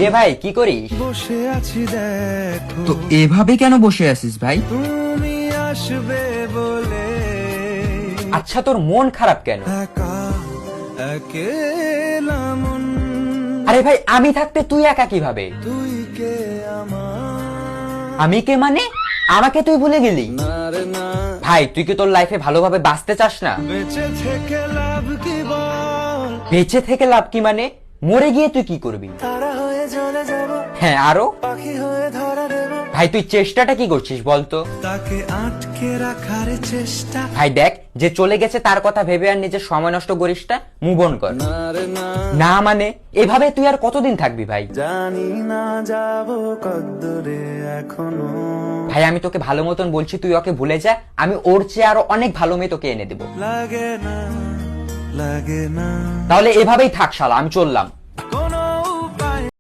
রে ভাই কি করিস? বসে আছি দেখো, তো এভাবে কেন বসে আছিস ভাই? তুমি আসবে বলে আচ্ছা তোর মন খারাপ কেন? একা একেলা মন, আরে ভাই আমি থাকতে তুই একা কিভাবে? তুই কে আমার আমি কে মানে? আমাকে তুই ভুলে গেলি? না রে না, ভাই তুই কি তোর লাইফে ভালোভাবে বাঁচতে চাস না? বেঁচে থেকে লাভ কি বল, বেঁচে থেকে লাভ কি মানে? মরে গিয়ে তুই কি করবি? তারা হয়ে জ্বলে যাব, হ্যাঁ আরো? পাখি হয়ে ধরা দেব, ভাই তুই চেষ্টাটা কি করছিস বলতো? তাকে আটকে রাখার চেষ্টা, ভাই দেখ যে চলে গেছে তার কথা ভেবে আর নিজের সময় নষ্ট করিস না, মুভ অন কর। না রে না, না মানে এভাবে তুই আর কতদিন থাকবি ভাই? জানি না যাব কদ্দূরে এখনো, ভাই আমি তোকে ভালো মতন বলছি তুই ওকে ভুলে যা, আমি ওর চেয়ে আরো অনেক ভালো মেয়ে তোকে এনে দেবো। লাগে না লাগে না। তাহলে এভাবেই থাক শালা, আমি চললাম।